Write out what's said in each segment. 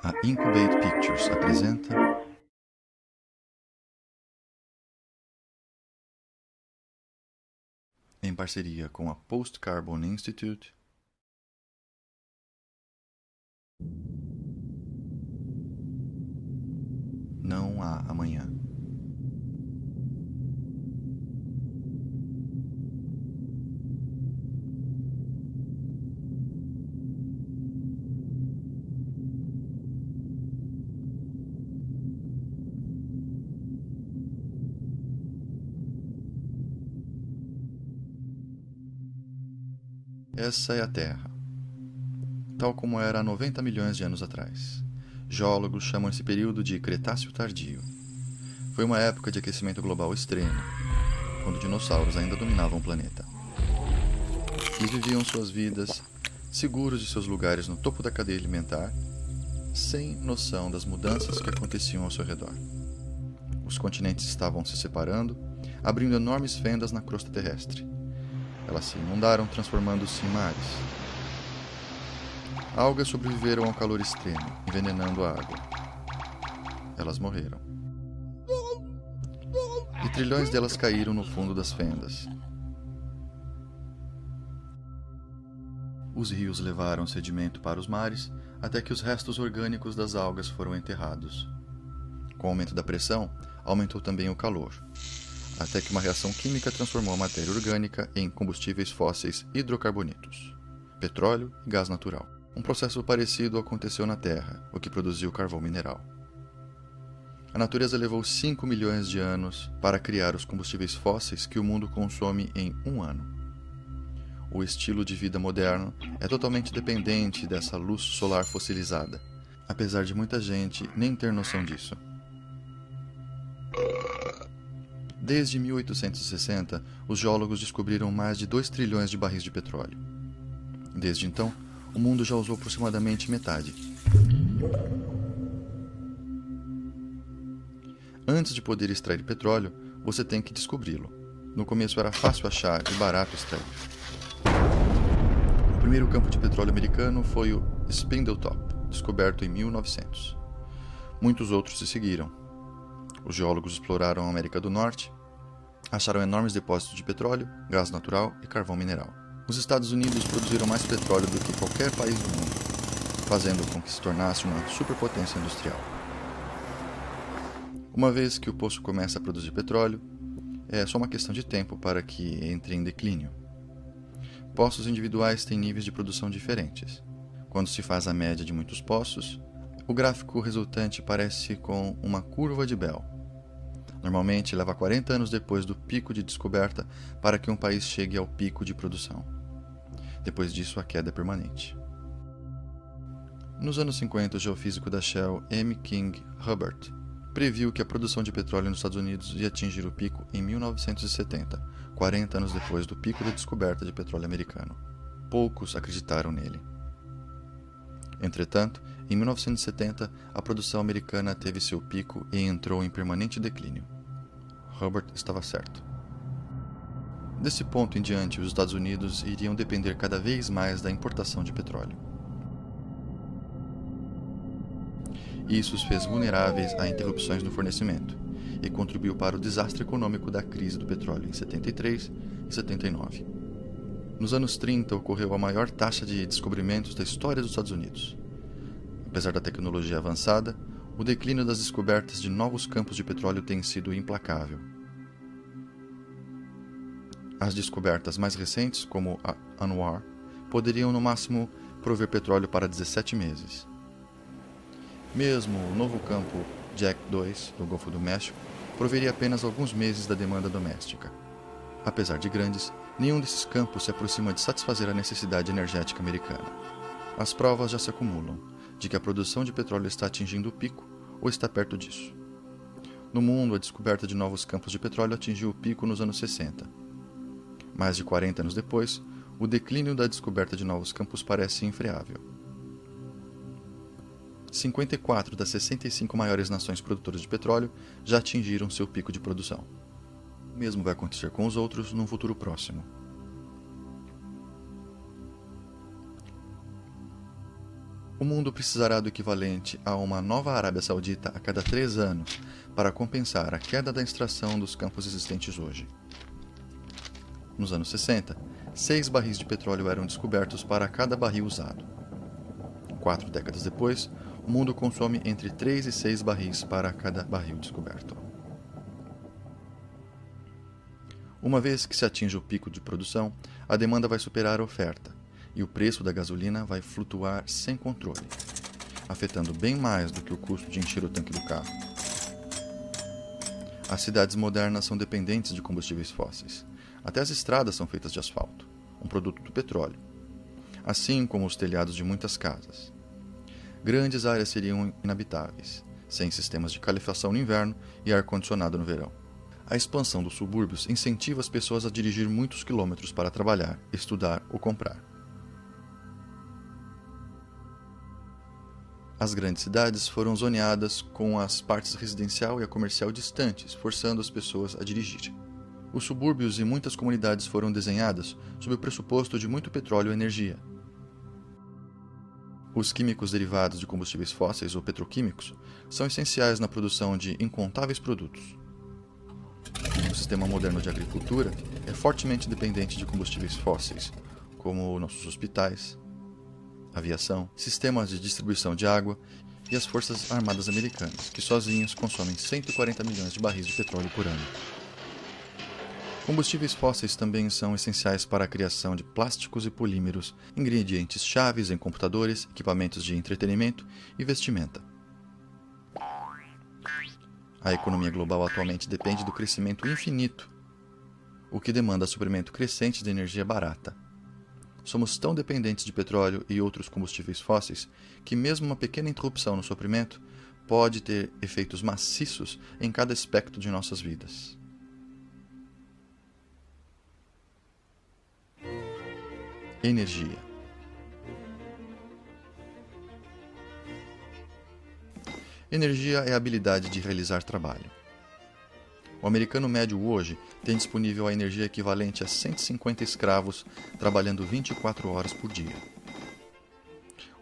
A Incubate Pictures apresenta em parceria com a Post Carbon Institute Não há amanhã. Essa é a Terra, tal como era há 90 milhões de anos atrás. Geólogos chamam esse período de Cretáceo Tardio. Foi uma época de aquecimento global extremo, quando dinossauros ainda dominavam o planeta. E viviam suas vidas, seguros de seus lugares no topo da cadeia alimentar, sem noção das mudanças que aconteciam ao seu redor. Os continentes estavam se separando, abrindo enormes fendas na crosta terrestre. Elas se inundaram, transformando-se em mares. Algas sobreviveram ao calor extremo, envenenando a água. Elas morreram. E trilhões delas caíram no fundo das fendas. Os rios levaram sedimento para os mares, até que os restos orgânicos das algas foram enterrados. Com o aumento da pressão, aumentou também o calor, até que uma reação química transformou a matéria orgânica em combustíveis fósseis hidrocarbonitos, petróleo e gás natural. Um processo parecido aconteceu na Terra, o que produziu carvão mineral. A natureza levou 5 milhões de anos para criar os combustíveis fósseis que o mundo consome em um ano. O estilo de vida moderno é totalmente dependente dessa luz solar fossilizada, apesar de muita gente nem ter noção disso. Desde 1860, os geólogos descobriram mais de 2 trilhões de barris de petróleo. Desde então, o mundo já usou aproximadamente metade. Antes de poder extrair petróleo, você tem que descobri-lo. No começo era fácil achar e barato extrair. O primeiro campo de petróleo americano foi o Spindletop, descoberto em 1900. Muitos outros se seguiram. Os geólogos exploraram a América do Norte, acharam enormes depósitos de petróleo, gás natural e carvão mineral. Os Estados Unidos produziram mais petróleo do que qualquer país do mundo, fazendo com que se tornasse uma superpotência industrial. Uma vez que o poço começa a produzir petróleo, é só uma questão de tempo para que entre em declínio. Poços individuais têm níveis de produção diferentes. Quando se faz a média de muitos poços, o gráfico resultante parece com uma curva de Bell. Normalmente leva 40 anos depois do pico de descoberta para que um país chegue ao pico de produção. Depois disso, a queda é permanente. Nos anos 50, o geofísico da Shell, M. King Hubbert, previu que a produção de petróleo nos Estados Unidos ia atingir o pico em 1970, 40 anos depois do pico da descoberta de petróleo americano. Poucos acreditaram nele. Entretanto, em 1970, a produção americana teve seu pico e entrou em permanente declínio. Hubbert estava certo. Desse ponto em diante, os Estados Unidos iriam depender cada vez mais da importação de petróleo. Isso os fez vulneráveis a interrupções no fornecimento e contribuiu para o desastre econômico da crise do petróleo em 73 e 79. Nos anos 30 ocorreu a maior taxa de descobrimentos da história dos Estados Unidos. Apesar da tecnologia avançada, o declínio das descobertas de novos campos de petróleo tem sido implacável. As descobertas mais recentes, como a ANWR, poderiam no máximo prover petróleo para 17 meses. Mesmo o novo campo Jack 2, do Golfo do México, proveria apenas alguns meses da demanda doméstica. Apesar de grandes, nenhum desses campos se aproxima de satisfazer a necessidade energética americana. As provas já se acumulam de que a produção de petróleo está atingindo o pico ou está perto disso. No mundo, a descoberta de novos campos de petróleo atingiu o pico nos anos 60. Mais de 40 anos depois, o declínio da descoberta de novos campos parece infreável. 54 das 65 maiores nações produtoras de petróleo já atingiram seu pico de produção. O mesmo vai acontecer com os outros num futuro próximo. O mundo precisará do equivalente a uma nova Arábia Saudita a cada 3 anos para compensar a queda da extração dos campos existentes hoje. Nos anos 60, 6 barris de petróleo eram descobertos para cada barril usado. 4 décadas depois, o mundo consome entre 3 e 6 barris para cada barril descoberto. Uma vez que se atinge o pico de produção, a demanda vai superar a oferta e o preço da gasolina vai flutuar sem controle, afetando bem mais do que o custo de encher o tanque do carro. As cidades modernas são dependentes de combustíveis fósseis. Até as estradas são feitas de asfalto, um produto do petróleo, assim como os telhados de muitas casas. Grandes áreas seriam inabitáveis, sem sistemas de calefação no inverno e ar-condicionado no verão. A expansão dos subúrbios incentiva as pessoas a dirigir muitos quilômetros para trabalhar, estudar ou comprar. As grandes cidades foram zoneadas com as partes residencial e a comercial distantes, forçando as pessoas a dirigir. Os subúrbios e muitas comunidades foram desenhadas sob o pressuposto de muito petróleo e energia. Os químicos derivados de combustíveis fósseis ou petroquímicos são essenciais na produção de incontáveis produtos. O sistema moderno de agricultura é fortemente dependente de combustíveis fósseis, como nossos hospitais, aviação, sistemas de distribuição de água e as forças armadas americanas, que sozinhas consomem 140 milhões de barris de petróleo por ano. Combustíveis fósseis também são essenciais para a criação de plásticos e polímeros, ingredientes chaves em computadores, equipamentos de entretenimento e vestimenta. A economia global atualmente depende do crescimento infinito, o que demanda suprimento crescente de energia barata. Somos tão dependentes de petróleo e outros combustíveis fósseis que mesmo uma pequena interrupção no suprimento pode ter efeitos maciços em cada aspecto de nossas vidas. Energia. Energia é a habilidade de realizar trabalho. O americano médio hoje tem disponível a energia equivalente a 150 escravos trabalhando 24 horas por dia.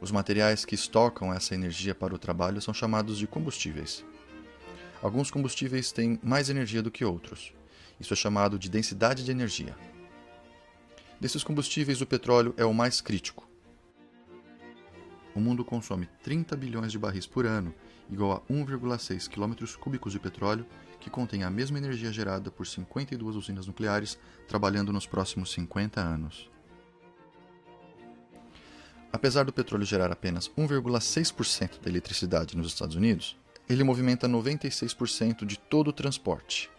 Os materiais que estocam essa energia para o trabalho são chamados de combustíveis. Alguns combustíveis têm mais energia do que outros. Isso é chamado de densidade de energia. Desses combustíveis, o petróleo é o mais crítico. O mundo consome 30 bilhões de barris por ano, igual a 1,6 km³ de petróleo, que contém a mesma energia gerada por 52 usinas nucleares trabalhando nos próximos 50 anos. Apesar do petróleo gerar apenas 1,6% da eletricidade nos Estados Unidos, ele movimenta 96% de todo o transporte.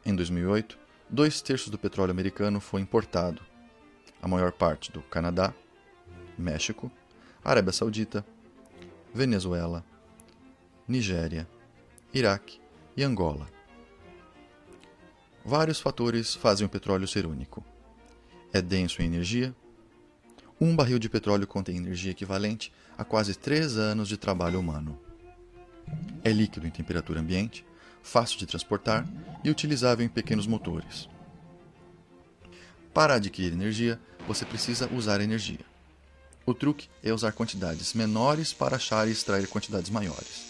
Em 2008, 2/3 do petróleo americano foi importado, a maior parte do Canadá, México, Arábia Saudita, Venezuela, Nigéria, Iraque e Angola. Vários fatores fazem o petróleo ser único. É denso em energia. Um barril de petróleo contém energia equivalente a quase 3 anos de trabalho humano. É líquido em temperatura ambiente, fácil de transportar e utilizável em pequenos motores. Para adquirir energia, você precisa usar energia. O truque é usar quantidades menores para achar e extrair quantidades maiores.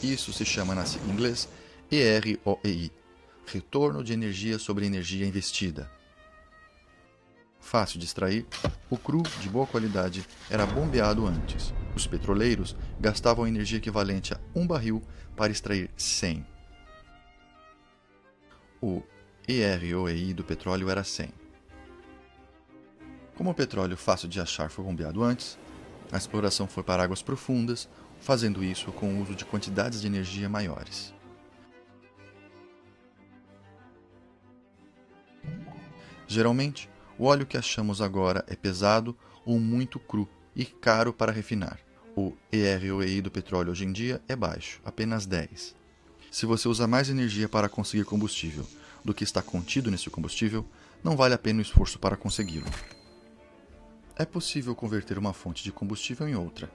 Isso se chama na sigla em inglês EROEI, retorno de energia sobre energia investida. Fácil de extrair, o cru de boa qualidade era bombeado antes. Os petroleiros gastavam energia equivalente a 1 barril para extrair 100. O EROEI do petróleo era 100. Como o petróleo fácil de achar foi bombeado antes, a exploração foi para águas profundas, fazendo isso com o uso de quantidades de energia maiores. Geralmente, o óleo que achamos agora é pesado ou muito cru e caro para refinar. O EROEI do petróleo hoje em dia é baixo, apenas 10. Se você usa mais energia para conseguir combustível do que está contido nesse combustível, não vale a pena o esforço para consegui-lo. É possível converter uma fonte de combustível em outra.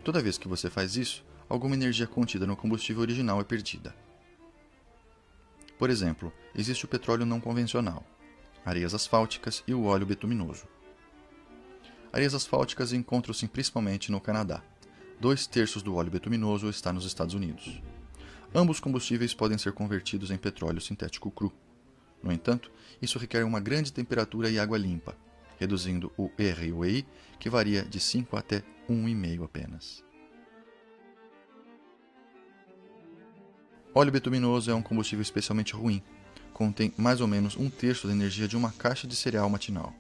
Toda vez que você faz isso, alguma energia contida no combustível original é perdida. Por exemplo, existe o petróleo não convencional, areias asfálticas e o óleo betuminoso. Areias asfálticas encontram-se principalmente no Canadá. 2/3 do óleo betuminoso está nos Estados Unidos. Ambos combustíveis podem ser convertidos em petróleo sintético cru. No entanto, isso requer uma grande temperatura e água limpa, reduzindo o ROI, que varia de 5 até 1,5 apenas. Óleo betuminoso é um combustível especialmente ruim. Contém mais ou menos 1/3 da energia de uma caixa de cereal matinal.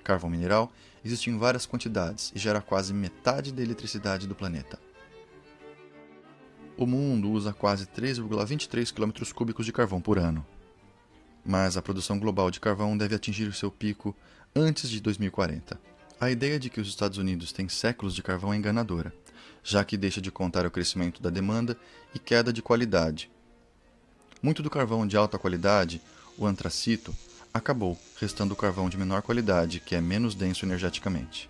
Carvão mineral existe em várias quantidades e gera quase metade da eletricidade do planeta. O mundo usa quase 3,23 km³ de carvão por ano. Mas a produção global de carvão deve atingir seu pico antes de 2040. A ideia de que os Estados Unidos têm séculos de carvão é enganadora, já que deixa de contar o crescimento da demanda e queda de qualidade. Muito do carvão de alta qualidade, o antracito, acabou, restando o carvão de menor qualidade, que é menos denso energeticamente.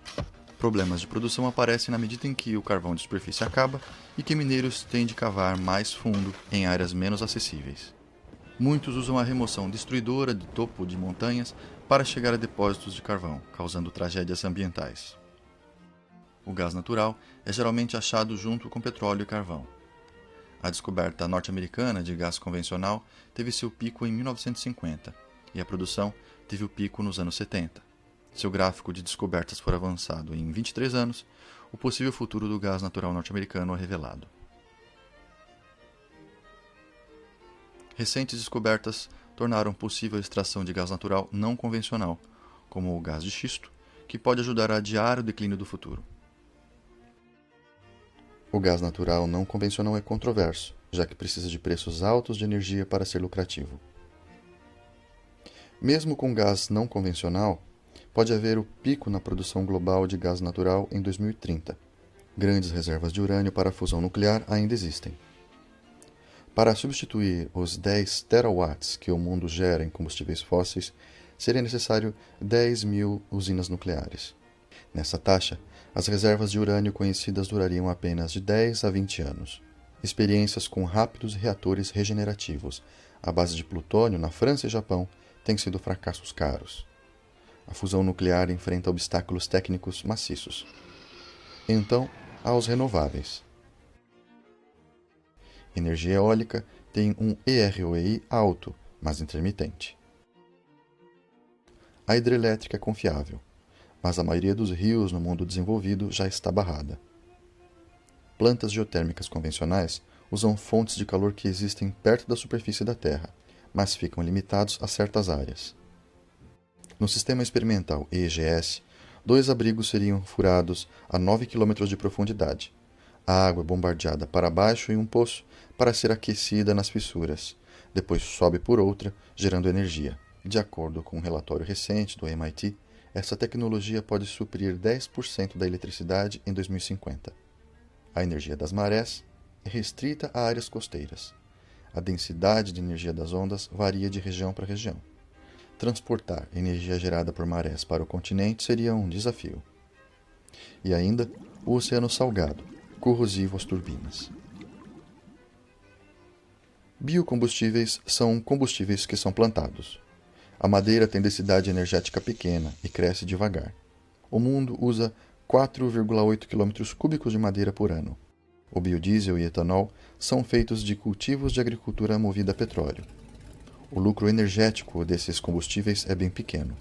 Problemas de produção aparecem na medida em que o carvão de superfície acaba e que mineiros têm de cavar mais fundo em áreas menos acessíveis. Muitos usam a remoção destruidora de topo de montanhas para chegar a depósitos de carvão, causando tragédias ambientais. O gás natural é geralmente achado junto com petróleo e carvão. A descoberta norte-americana de gás convencional teve seu pico em 1950 e a produção teve o pico nos anos 70. Seu gráfico de descobertas for avançado em 23 anos, o possível futuro do gás natural norte-americano é revelado. Recentes descobertas tornaram possível a extração de gás natural não convencional, como o gás de xisto, que pode ajudar a adiar o declínio do futuro. O gás natural não convencional é controverso, já que precisa de preços altos de energia para ser lucrativo. Mesmo com gás não convencional, pode haver o pico na produção global de gás natural em 2030. Grandes reservas de urânio para a fusão nuclear ainda existem. Para substituir os 10 terawatts que o mundo gera em combustíveis fósseis, seria necessário 10.000 usinas nucleares. Nessa taxa, as reservas de urânio conhecidas durariam apenas de 10 a 20 anos. Experiências com rápidos reatores regenerativos, à base de plutônio na França e Japão, têm sido fracassos caros. A fusão nuclear enfrenta obstáculos técnicos maciços. Então, há os renováveis. Energia eólica tem um EROI alto, mas intermitente. A hidrelétrica é confiável, mas a maioria dos rios no mundo desenvolvido já está barrada. Plantas geotérmicas convencionais usam fontes de calor que existem perto da superfície da Terra, mas ficam limitados a certas áreas. No sistema experimental EGS, 2 abrigos seriam furados a 9 km de profundidade. A água é bombardeada para baixo em um poço para ser aquecida nas fissuras. Depois sobe por outra, gerando energia. De acordo com um relatório recente do MIT, essa tecnologia pode suprir 10% da eletricidade em 2050. A energia das marés é restrita a áreas costeiras. A densidade de energia das ondas varia de região para região. Transportar energia gerada por marés para o continente seria um desafio. E ainda, o oceano salgado, corrosivo às turbinas. Biocombustíveis são combustíveis que são plantados. A madeira tem densidade energética pequena e cresce devagar. O mundo usa 4,8 km³ de madeira por ano. O biodiesel e etanol são feitos de cultivos de agricultura movida a petróleo. O lucro energético desses combustíveis é bem pequeno.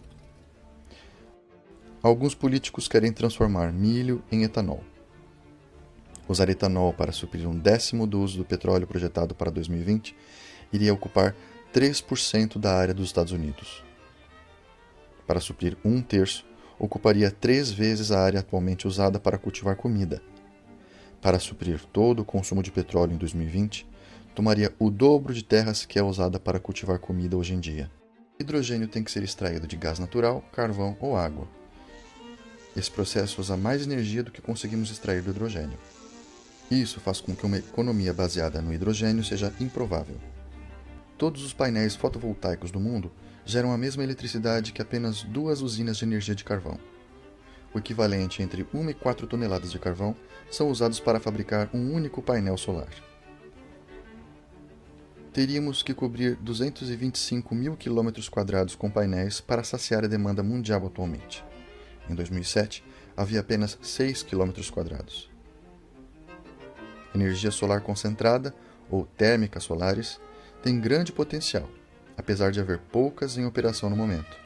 Alguns políticos querem transformar milho em etanol. Usar etanol para suprir 1/10 do uso do petróleo projetado para 2020 iria ocupar 3% da área dos Estados Unidos. Para suprir 1/3, ocuparia 3 vezes a área atualmente usada para cultivar comida. Para suprir todo o consumo de petróleo em 2020, tomaria o dobro de terras que é usada para cultivar comida hoje em dia. O hidrogênio tem que ser extraído de gás natural, carvão ou água. Esse processo usa mais energia do que conseguimos extrair do hidrogênio. Isso faz com que uma economia baseada no hidrogênio seja improvável. Todos os painéis fotovoltaicos do mundo geram a mesma eletricidade que apenas 2 usinas de energia de carvão. O equivalente entre 1 e 4 toneladas de carvão são usados para fabricar um único painel solar. Teríamos que cobrir 225 mil km² com painéis para saciar a demanda mundial atualmente. Em 2007, havia apenas 6 km². Energia solar concentrada, ou térmicas solares, tem grande potencial, apesar de haver poucas em operação no momento.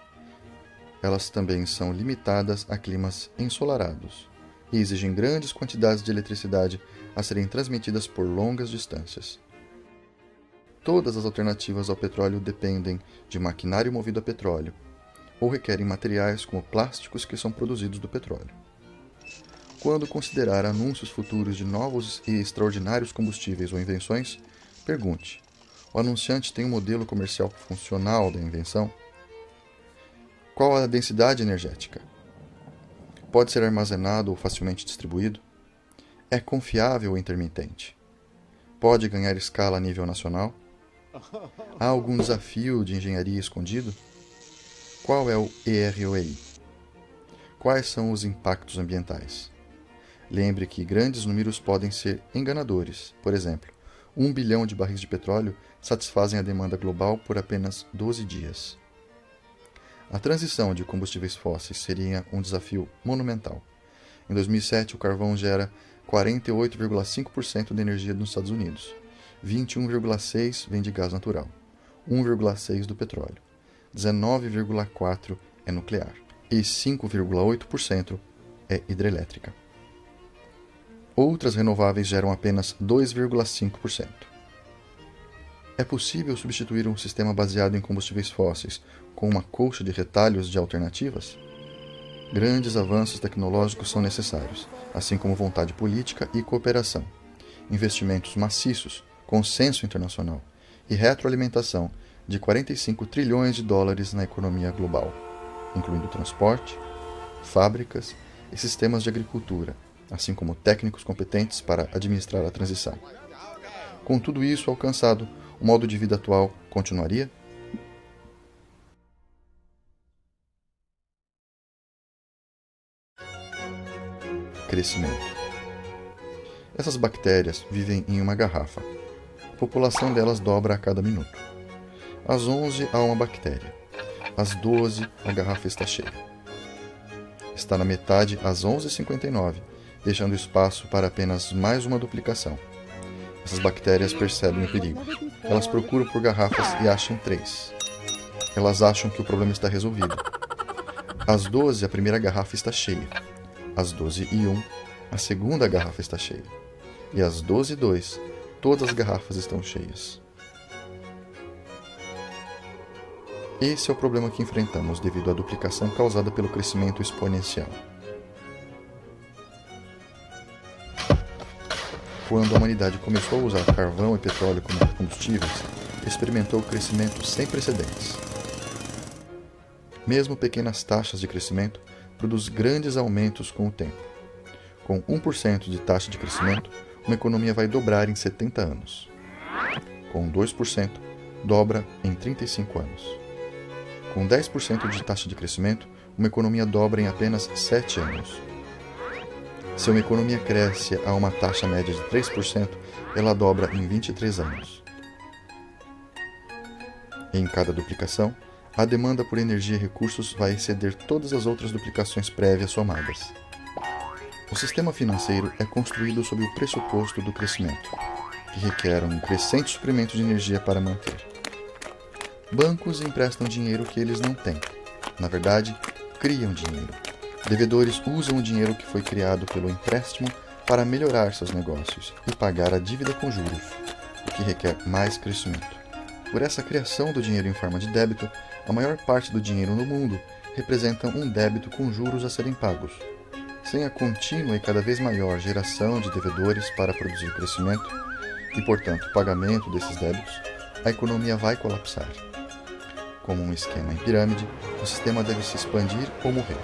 Elas também são limitadas a climas ensolarados e exigem grandes quantidades de eletricidade a serem transmitidas por longas distâncias. Todas as alternativas ao petróleo dependem de maquinário movido a petróleo ou requerem materiais como plásticos que são produzidos do petróleo. Quando considerar anúncios futuros de novos e extraordinários combustíveis ou invenções, pergunte: o anunciante tem um modelo comercial funcional da invenção? Qual a densidade energética? Pode ser armazenado ou facilmente distribuído? É confiável ou intermitente? Pode ganhar escala a nível nacional? Há algum desafio de engenharia escondido? Qual é o EROI? Quais são os impactos ambientais? Lembre que grandes números podem ser enganadores. Por exemplo, 1 bilhão de barris de petróleo satisfazem a demanda global por apenas 12 dias. A transição de combustíveis fósseis seria um desafio monumental. Em 2007, o carvão gera 48,5% da energia nos Estados Unidos. 21,6% vem de gás natural, 1,6% do petróleo, 19,4% é nuclear e 5,8% é hidrelétrica. Outras renováveis geram apenas 2,5%. É possível substituir um sistema baseado em combustíveis fósseis com uma colcha de retalhos de alternativas? Grandes avanços tecnológicos são necessários, assim como vontade política e cooperação, investimentos maciços, consenso internacional e retroalimentação de 45 trilhões de dólares na economia global, incluindo transporte, fábricas e sistemas de agricultura, assim como técnicos competentes para administrar a transição. Com tudo isso alcançado, o modo de vida atual continuaria? Crescimento. Essas bactérias vivem em uma garrafa. A população delas dobra a cada minuto. Às 11 há uma bactéria. Às 12 a garrafa está cheia. Está na metade às 11h59, deixando espaço para apenas mais uma duplicação. Essas bactérias percebem o perigo. Elas procuram por garrafas e acham 3. Elas acham que o problema está resolvido. Às 12 a primeira garrafa está cheia. Às 12h01 a segunda garrafa está cheia. E às 12h02 todas as garrafas estão cheias. Esse é o problema que enfrentamos devido à duplicação causada pelo crescimento exponencial. Quando a humanidade começou a usar carvão e petróleo como combustíveis, experimentou crescimento sem precedentes. Mesmo pequenas taxas de crescimento produzem grandes aumentos com o tempo. Com 1% de taxa de crescimento, uma economia vai dobrar em 70 anos. Com 2%, dobra em 35 anos. Com 10% de taxa de crescimento, uma economia dobra em apenas 7 anos. Se uma economia cresce a uma taxa média de 3%, ela dobra em 23 anos. Em cada duplicação, a demanda por energia e recursos vai exceder todas as outras duplicações prévias somadas. O sistema financeiro é construído sob o pressuposto do crescimento, que requer um crescente suprimento de energia para manter. Bancos emprestam dinheiro que eles não têm. Na verdade, criam dinheiro. Devedores usam o dinheiro que foi criado pelo empréstimo para melhorar seus negócios e pagar a dívida com juros, o que requer mais crescimento. Por essa criação do dinheiro em forma de débito, a maior parte do dinheiro no mundo representa um débito com juros a serem pagos. Sem a contínua e cada vez maior geração de devedores para produzir crescimento e, portanto, pagamento desses débitos, a economia vai colapsar. Como um esquema em pirâmide, o sistema deve se expandir ou morrer.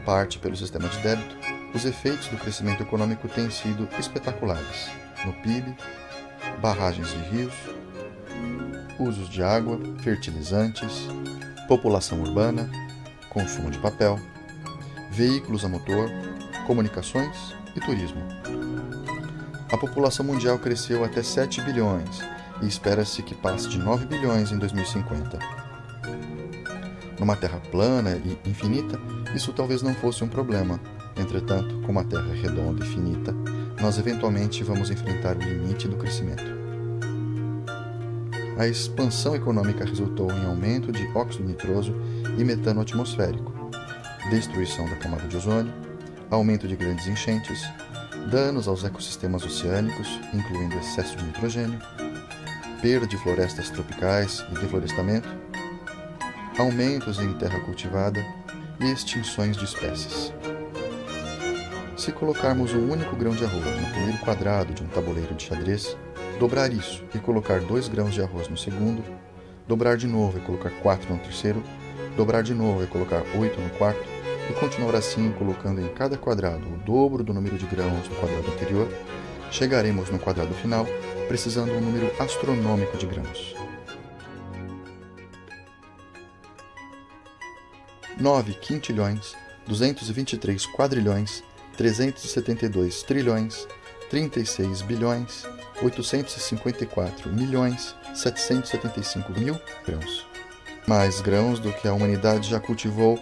Parte pelo sistema de débito, os efeitos do crescimento econômico têm sido espetaculares no PIB, barragens de rios, usos de água, fertilizantes, população urbana, consumo de papel, veículos a motor, comunicações e turismo. A população mundial cresceu até 7 bilhões e espera-se que passe de 9 bilhões em 2050. Numa Terra plana e infinita, isso talvez não fosse um problema. Entretanto, como a Terra é redonda e finita, nós eventualmente vamos enfrentar o limite do crescimento. A expansão econômica resultou em aumento de óxido nitroso e metano atmosférico, destruição da camada de ozônio, aumento de grandes enchentes, danos aos ecossistemas oceânicos, incluindo excesso de nitrogênio, perda de florestas tropicais e deflorestamento, aumentos em terra cultivada e extinções de espécies. Se colocarmos um único grão de arroz no primeiro quadrado de um tabuleiro de xadrez, dobrar isso e colocar 2 grãos de arroz no segundo, dobrar de novo e colocar 4 no terceiro, dobrar de novo e colocar 8 no quarto, e continuar assim colocando em cada quadrado o dobro do número de grãos do quadrado anterior, chegaremos no quadrado final precisando de um número astronômico de grãos. 9 quintilhões, 223 quadrilhões, 372 trilhões, 36 bilhões, 854 milhões, 775 mil grãos. Mais grãos do que a humanidade já cultivou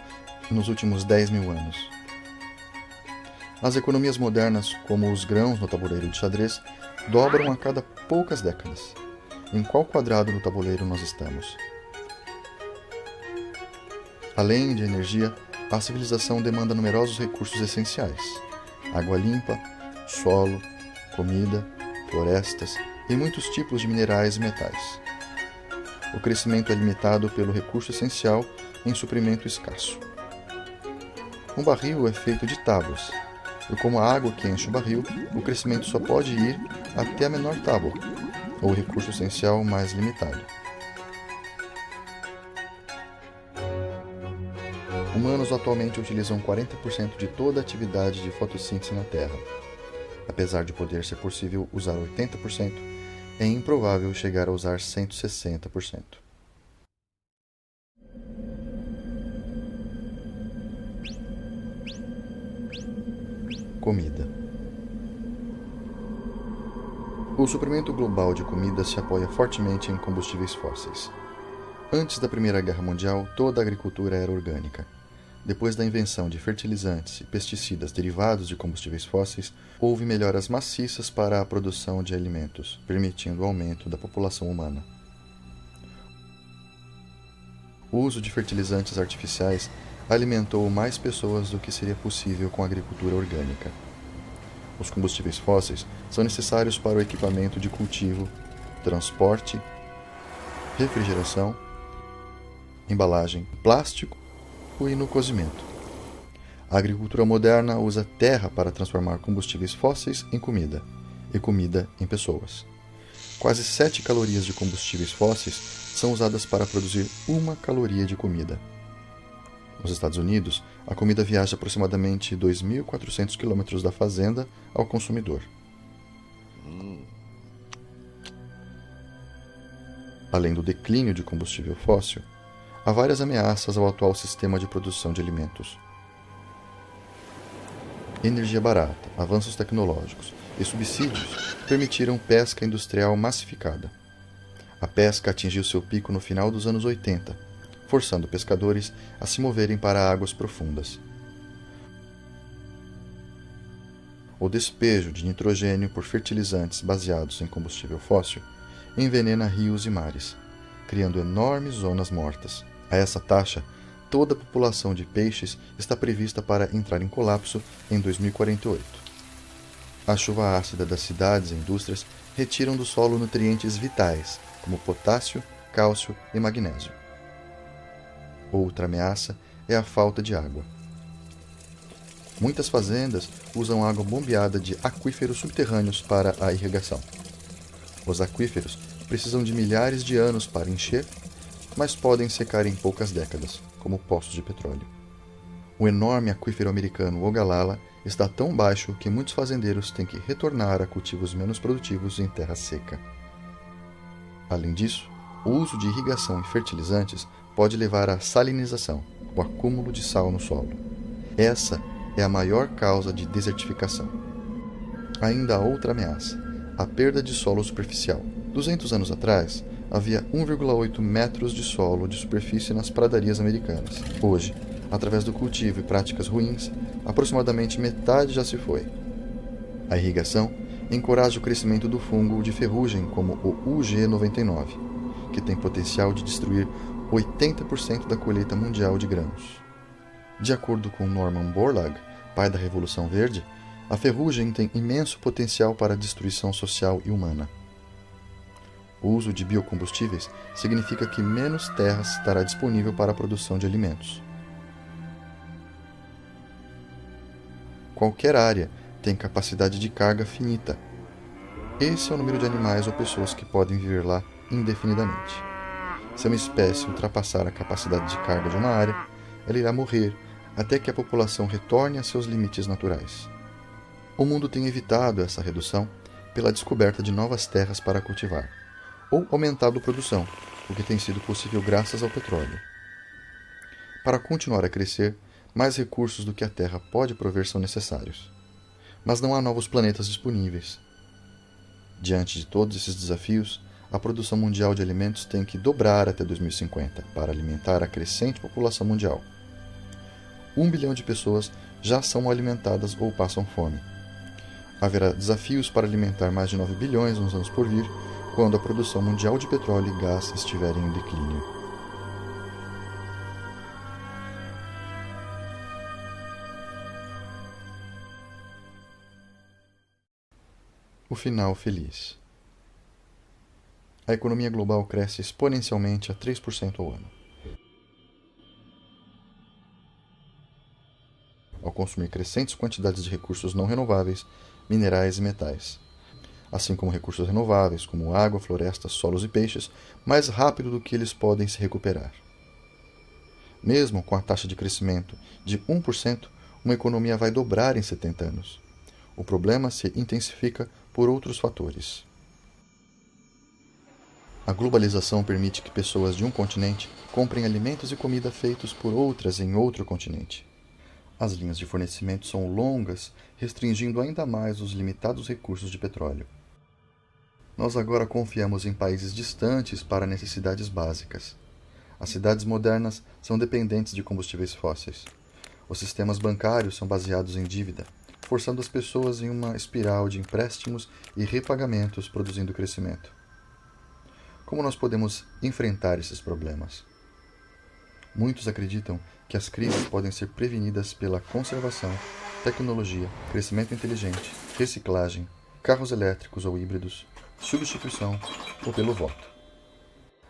nos últimos 10 mil anos. As economias modernas, como os grãos no tabuleiro de xadrez, dobram a cada poucas décadas. Em qual quadrado do tabuleiro nós estamos? Além de energia, a civilização demanda numerosos recursos essenciais: água limpa, solo, comida, florestas e muitos tipos de minerais e metais. O crescimento é limitado pelo recurso essencial em suprimento escasso. Um barril é feito de tábuas, e como a água que enche o barril, o crescimento só pode ir até a menor tábua, ou recurso essencial mais limitado. Humanos atualmente utilizam 40% de toda a atividade de fotossíntese na Terra. Apesar de poder ser possível usar 80%, é improvável chegar a usar 160%. Comida. O suprimento global de comida se apoia fortemente em combustíveis fósseis. Antes da Primeira Guerra Mundial, toda a agricultura era orgânica. Depois da invenção de fertilizantes e pesticidas derivados de combustíveis fósseis, houve melhoras maciças para a produção de alimentos, permitindo o aumento da população humana. O uso de fertilizantes artificiais alimentou mais pessoas do que seria possível com a agricultura orgânica. Os combustíveis fósseis são necessários para o equipamento de cultivo, transporte, refrigeração, embalagem, plástico e no cozimento. A agricultura moderna usa terra para transformar combustíveis fósseis em comida e comida em pessoas. Quase 7 calorias de combustíveis fósseis são usadas para produzir 1 caloria de comida. Nos Estados Unidos, a comida viaja aproximadamente 2.400 quilômetros da fazenda ao consumidor. Além do declínio de combustível fóssil, há várias ameaças ao atual sistema de produção de alimentos. Energia barata, avanços tecnológicos e subsídios permitiram pesca industrial massificada. A pesca atingiu seu pico no final dos anos 80, forçando pescadores a se moverem para águas profundas. O despejo de nitrogênio por fertilizantes baseados em combustível fóssil envenena rios e mares, criando enormes zonas mortas. A essa taxa, toda a população de peixes está prevista para entrar em colapso em 2048. A chuva ácida das cidades e indústrias retiram do solo nutrientes vitais, como potássio, cálcio e magnésio. Outra ameaça é a falta de água. Muitas fazendas usam água bombeada de aquíferos subterrâneos para a irrigação. Os aquíferos precisam de milhares de anos para encher, mas podem secar em poucas décadas, como poços de petróleo. O enorme aquífero americano Ogallala está tão baixo que muitos fazendeiros têm que retornar a cultivos menos produtivos em terra seca. Além disso, o uso de irrigação e fertilizantes pode levar à salinização, o acúmulo de sal no solo. Essa é a maior causa de desertificação. Ainda há outra ameaça, a perda de solo superficial. 200 anos atrás, havia 1,8 metros de solo de superfície nas pradarias americanas. Hoje, através do cultivo e práticas ruins, aproximadamente metade já se foi. A irrigação encoraja o crescimento do fungo de ferrugem como o UG99, que tem potencial de destruir 80% da colheita mundial de grãos. De acordo com Norman Borlaug, pai da Revolução Verde, a ferrugem tem imenso potencial para a destruição social e humana. O uso de biocombustíveis significa que menos terra estará disponível para a produção de alimentos. Qualquer área tem capacidade de carga finita. Esse é o número de animais ou pessoas que podem viver lá indefinidamente. Se uma espécie ultrapassar a capacidade de carga de uma área, ela irá morrer até que a população retorne a seus limites naturais. O mundo tem evitado essa redução pela descoberta de novas terras para cultivar, ou aumentado a produção, o que tem sido possível graças ao petróleo. Para continuar a crescer, mais recursos do que a Terra pode prover são necessários. Mas não há novos planetas disponíveis. Diante de todos esses desafios, a produção mundial de alimentos tem que dobrar até 2050 para alimentar a crescente população mundial. 1 bilhão de pessoas já são alimentadas ou passam fome. Haverá desafios para alimentar mais de 9 bilhões nos anos por vir, quando a produção mundial de petróleo e gás estiverem em declínio. O final feliz. A economia global cresce exponencialmente a 3% ao ano. Ao consumir crescentes quantidades de recursos não renováveis, minerais e metais, assim como recursos renováveis, como água, florestas, solos e peixes, mais rápido do que eles podem se recuperar. Mesmo com a taxa de crescimento de 1%, uma economia vai dobrar em 70 anos. O problema se intensifica por outros fatores. A globalização permite que pessoas de um continente comprem alimentos e comida feitos por outras em outro continente. As linhas de fornecimento são longas, restringindo ainda mais os limitados recursos de petróleo. Nós agora confiamos em países distantes para necessidades básicas. As cidades modernas são dependentes de combustíveis fósseis. Os sistemas bancários são baseados em dívida, forçando as pessoas em uma espiral de empréstimos e repagamentos, produzindo crescimento. Como nós podemos enfrentar esses problemas? Muitos acreditam que as crises podem ser prevenidas pela conservação, tecnologia, crescimento inteligente, reciclagem, carros elétricos ou híbridos, substituição ou pelo voto.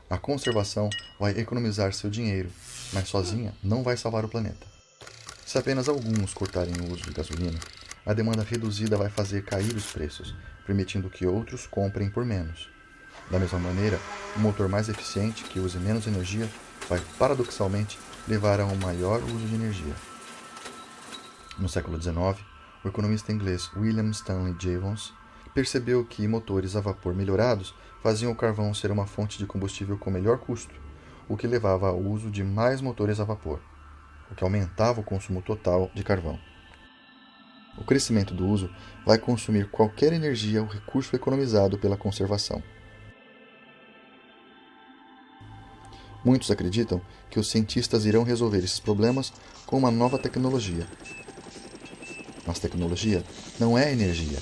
A conservação vai economizar seu dinheiro, mas sozinha não vai salvar o planeta. Se apenas alguns cortarem o uso de gasolina, a demanda reduzida vai fazer cair os preços, permitindo que outros comprem por menos. Da mesma maneira, um motor mais eficiente, que use menos energia, vai, paradoxalmente, levar a um maior uso de energia. No século XIX, o economista inglês William Stanley Jevons percebeu que motores a vapor melhorados faziam o carvão ser uma fonte de combustível com melhor custo, o que levava ao uso de mais motores a vapor, o que aumentava o consumo total de carvão. O crescimento do uso vai consumir qualquer energia ou recurso economizado pela conservação. Muitos acreditam que os cientistas irão resolver esses problemas com uma nova tecnologia. Mas tecnologia não é energia.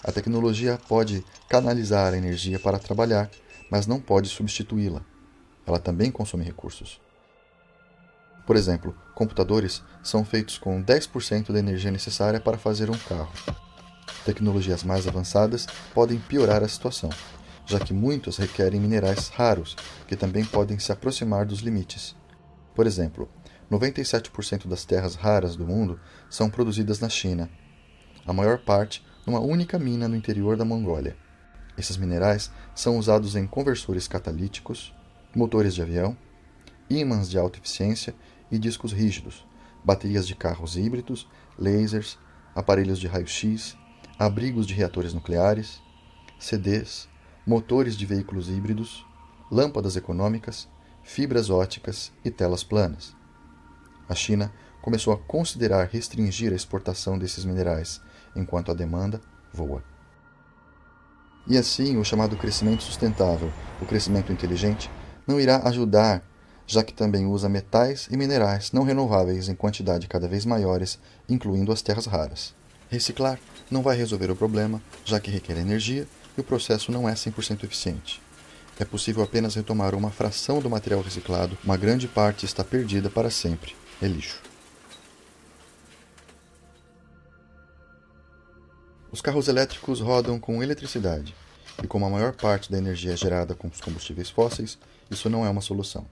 A tecnologia pode canalizar a energia para trabalhar, mas não pode substituí-la. Ela também consome recursos. Por exemplo, computadores são feitos com 10% da energia necessária para fazer um carro. Tecnologias mais avançadas podem piorar a situação, já que muitos requerem minerais raros, que também podem se aproximar dos limites. Por exemplo, 97% das terras raras do mundo são produzidas na China, a maior parte numa única mina no interior da Mongólia. Esses minerais são usados em conversores catalíticos, motores de avião, ímãs de alta eficiência e discos rígidos, baterias de carros híbridos, lasers, aparelhos de raio-x, abrigos de reatores nucleares, CDs, motores de veículos híbridos, lâmpadas econômicas, fibras óticas e telas planas. A China começou a considerar restringir a exportação desses minerais, enquanto a demanda voa. E assim, o chamado crescimento sustentável, o crescimento inteligente, não irá ajudar, já que também usa metais e minerais não renováveis em quantidade cada vez maiores, incluindo as terras raras. Reciclar não vai resolver o problema, já que requer energia e o processo não é 100% eficiente. É possível apenas retomar uma fração do material reciclado, uma grande parte está perdida para sempre. É lixo. Os carros elétricos rodam com eletricidade, e como a maior parte da energia é gerada com os combustíveis fósseis, isso não é uma solução.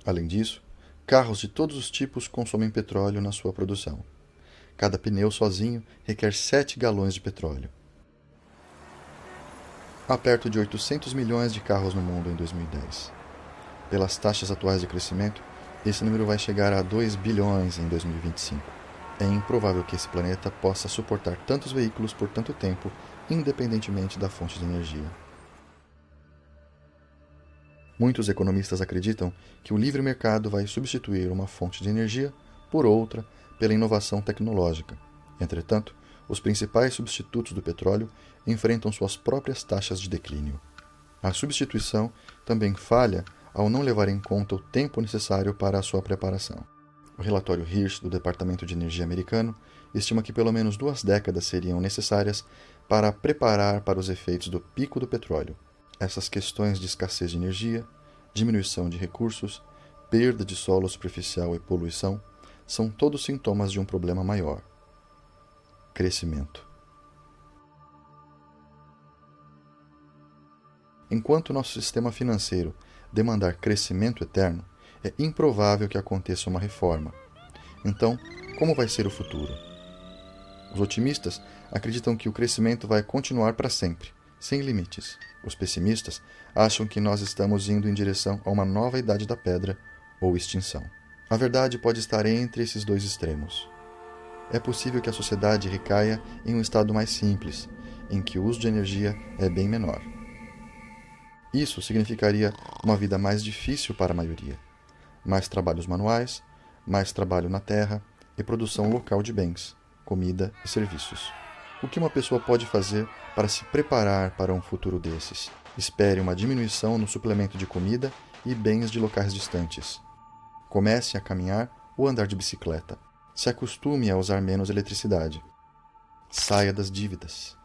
Além disso, carros de todos os tipos consomem petróleo na sua produção. Cada pneu sozinho requer 7 galões de petróleo. Há perto de 800 milhões de carros no mundo em 2010. Pelas taxas atuais de crescimento, esse número vai chegar a 2 bilhões em 2025. É improvável que esse planeta possa suportar tantos veículos por tanto tempo, independentemente da fonte de energia. Muitos economistas acreditam que o livre mercado vai substituir uma fonte de energia por outra pela inovação tecnológica. Entretanto, os principais substitutos do petróleo enfrentam suas próprias taxas de declínio. A substituição também falha ao não levar em conta o tempo necessário para a sua preparação. O relatório Hirsch do Departamento de Energia americano estima que pelo menos 2 décadas seriam necessárias para preparar para os efeitos do pico do petróleo. Essas questões de escassez de energia, diminuição de recursos, perda de solo superficial e poluição são todos sintomas de um problema maior: crescimento. Enquanto nosso sistema financeiro demandar crescimento eterno, é improvável que aconteça uma reforma. Então, como vai ser o futuro? Os otimistas acreditam que o crescimento vai continuar para sempre, sem limites. Os pessimistas acham que nós estamos indo em direção a uma nova idade da pedra ou extinção. A verdade pode estar entre esses dois extremos. É possível que a sociedade recaia em um estado mais simples, em que o uso de energia é bem menor. Isso significaria uma vida mais difícil para a maioria. Mais trabalhos manuais, mais trabalho na terra e produção local de bens, comida e serviços. O que uma pessoa pode fazer para se preparar para um futuro desses? Espere uma diminuição no suplemento de comida e bens de locais distantes. Comece a caminhar ou andar de bicicleta. Se acostume a usar menos eletricidade. Saia das dívidas.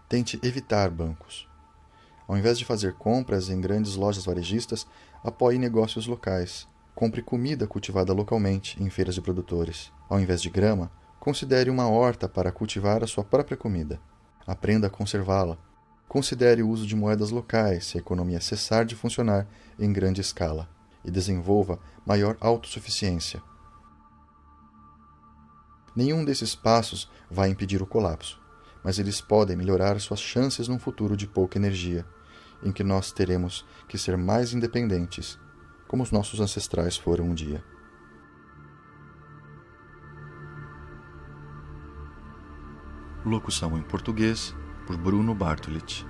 Tente evitar bancos. Ao invés de fazer compras em grandes lojas varejistas, apoie negócios locais. Compre comida cultivada localmente em feiras de produtores. Ao invés de grama, considere uma horta para cultivar a sua própria comida. Aprenda a conservá-la. Considere o uso de moedas locais se a economia cessar de funcionar em grande escala. E desenvolva maior autossuficiência. Nenhum desses passos vai impedir o colapso, mas eles podem melhorar suas chances num futuro de pouca energia, em que nós teremos que ser mais independentes, como os nossos ancestrais foram um dia. Locução em português por Bruno Bartolete.